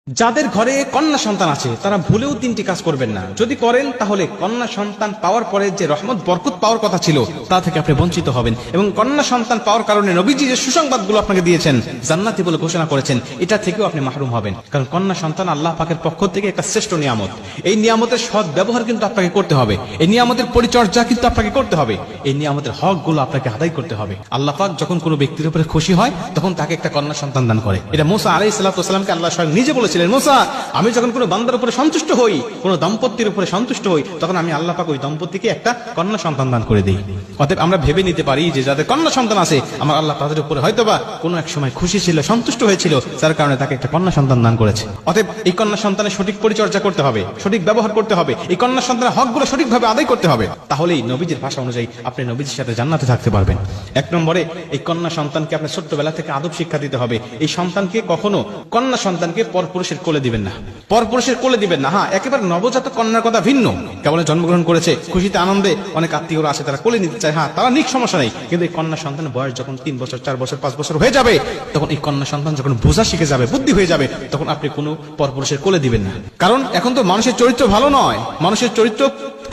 যাদের ঘরে কন্যা সন্তান আছে তারা ভুলেও তিনটি কাজ করবেন না। যদি করেন তাহলে কন্যা সন্তান পাওয়ার পরে যে রহমত বরকত পাওয়ার কথা ছিল তা থেকে আপনি বঞ্চিত হবেন, এবং কন্যা সন্তান পাওয়ার কারণে নবীজি যে সুসংবাদগুলো আপনাকে দিয়েছেন, জান্নাতি বলে ঘোষণা করেছেন, এটা থেকেও আপনি মাহরুম হবেন। কারণ কন্যা সন্তান আল্লাহ পাকের পক্ষ থেকে একটা শ্রেষ্ঠ নিয়ামত। এই নিয়ামতের সৎ ব্যবহার কিন্তু আপনাকে করতে হবে, এই নিয়ামতের পরিচর্যা কিন্তু আপনাকে করতে হবে, এই নিয়ামতের হকগুলো আপনাকে আদায় করতে হবে। আল্লাহ পাক যখন কোনো ব্যক্তির উপরে খুশি হয় তখন তাকে একটা কন্যা সন্তান দান করে। এটা মুসা আলাইহিস সালামকে আল্লাহ স্বয়ং নিজে বলেছিলেন, মুসা, আমি যখন কোনো বান্দার উপরে সন্তুষ্ট হই, কোনো দম্পতির উপরে সন্তুষ্ট হই, তখন আমি আল্লাহ পাক ওই দম্পতিকে একটা কন্যা সন্তান দান করে দিই। অতএব আমরা ভেবে নিতে পারি যে যাদের কন্যা সন্তান আছে, আমার আল্লাহ তাদের উপরে হয়তোবা কোনো এক সময় খুশি ছিল, সন্তুষ্ট হয়েছিল, যার কারণে তাকে একটা কন্যা সন্তান দান করেছে। অতএব এই কন্যা সন্তানের সঠিক পরিচর্যা করতে হবে, সঠিক ব্যবহার করতে হবে, এই কন্যা সন্তানের হকগুলো সঠিকভাবে আদায় করতে হবে। তাহলেই নবীজির ভাষা অনুযায়ী আপনি নবীজির সাথে জান্নাতে থাকতে পারবেন। এক নম্বরে, এই কন্যা সন্তানকে আপনি ছোট্টবেলা থেকে আদব শিক্ষা দিতে হবে। এই সন্তানকে কখনো, কন্যা সন্তানকে পরপুরুষের কোলে দিবেন না, পরপুরুষের কোলে দিবেন না। হ্যাঁ, একেবারে নবজাতক কন্যার কথা ভিন্ন, কেবল জন্মগ্রহণ করেছে, খুশিতে আনন্দে অনেক আত্মীয়রা আছে, তারা কোলে নিতে চায়, হ্যাঁ তারা নিক, সমস্যা নেই। কিন্তু এই কন্যা সন্তানের বয়স যখন 3 বছর, 4 বছর, 5 বছর হয়ে যাবে, তখন এই কন্যা সন্তান যখন বোঝা শিখে যাবে, বুদ্ধি হয়ে যাবে, তখন আপনি কোনো পরপুরুষের কোলে দিবেন না। কারণ এখন তো মানুষের চরিত্র ভালো নয়, মানুষের চরিত্র,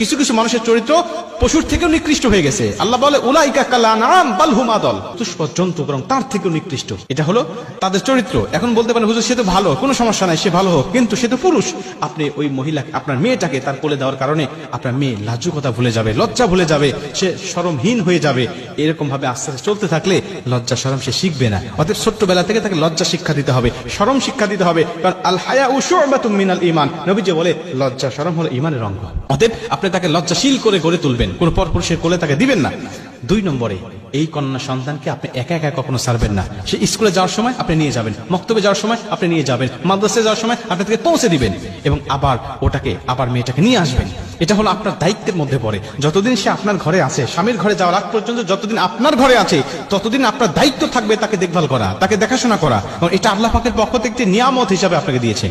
কিছু কিছু মানুষের চরিত্র পশুর থেকেও নিকৃষ্ট হয়ে গেছে। আল্লাহ বলে, উলাইকা কাল আনআম বাল হুম আদল, তুষ্পদ জন্তু বরং তার থেকেও নিকৃষ্ট। এটা হলো তাদের চরিত্র। এখন বলতে পারেন, হুজুর সে তো ভালো, কোনো সমস্যা নাই, সে ভালো হোক, কিন্তু সে তো পুরুষ। আপনি ওই মহিলাকে, আপনার মেয়েটাকে তার কোলে দেওয়ার কারণে আপনার মেয়ে লাজুকতা ভুলে যাবে, লজ্জা ভুলে যাবে, সে শরমহীন হয়ে যাবে। এরকম ভাবে আস্তে আস্তে চলতে থাকলে লজ্জা শরম সে শিখবে না। অতএব ছোট্টবেলা থেকে তাকে লজ্জা শিক্ষা দিতে হবে, শরম শিক্ষা দিতে হবে। কারণ আল হায়াউ শু'বাতুম মিনাল ঈমান, নবীজি বলে লজ্জা শরম হলো ঈমানের অঙ্গ। অতএব আপনি তাকে লজ্জাশীল করে গড়ে তুলবেন, কোন পরপুরুষের কোলে তাকে দিবেন না। 2 নম্বরে, এই কন্যা সন্তানকে আপনি একা একা কখনো ছাড়বেন না। সে স্কুলে যাওয়ার সময় আপনি নিয়ে যাবেন, মক্তবে যাওয়ার সময় আপনি নিয়ে যাবেন, মাদ্রাসায় যাওয়ার সময় আপনি তাকে পৌঁছে দিবেন, এবং আবার মেয়েটাকে নিয়ে আসবেন। এটা হলো আপনার দায়িত্বের মধ্যে পড়ে। যতদিন সে আপনার ঘরে আছে, স্বামীর ঘরে যাওয়ার আগ পর্যন্ত যতদিন আপনার ঘরে আছে, ততদিন আপনার দায়িত্ব থাকবে তাকে দেখভাল করা, তাকে দেখাশোনা করা। এবং এটা আল্লাহ পাকের পক্ষ থেকে একটি নিয়ামত হিসাবে আপনাকে দিয়েছে,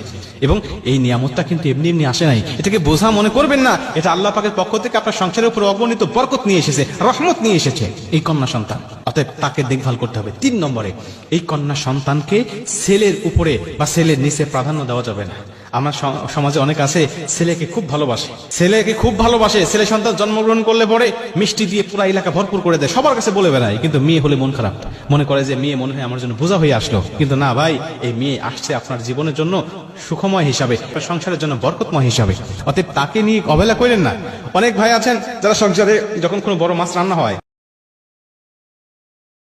এবং এই নিয়ামতটা কিন্তু এমনি এমনি আসে নাই। এটাকে বোঝা মনে করবেন না, এটা আল্লাহ পাকের পক্ষ থেকে আপনার সংসারের উপর অগণিত বরকত নিয়ে এসেছে, রহমত নিয়ে এসেছে এই কন্যা সন্তান। অতএব তাকে দেখভাল করতে হবে। 3 নম্বরে, এই কন্যা সন্তানকে ছেলের উপরে বা ছেলের নিচে প্রাধান্য দেওয়া যাবে না। আমার সমাজে অনেক আছে, ছেলেকে খুব ভালোবাসে, ছেলে সন্তান জন্মগ্রহণ করলে পরে মিষ্টি দিয়ে পুরো এলাকা ভরপুর করে দেয়, সবার কাছে বলে বেড়ায়। কিন্তু মেয়ে হলে মন খারাপ, মনে করে যে মেয়ে মনে হয় আমার জন্য বোঝা হয়ে আসলো। কিন্তু না ভাই, এই মেয়ে আসছে আপনার জীবনের জন্য সুখময় হিসাবে, সংসারের জন্য বরকতময় হিসাবে। অতএব তাকে নিয়ে অবহেলা করেন না। অনেক ভাই আছেন যারা সংসারে যখন কোনো বড় মাছ রান্না হয়,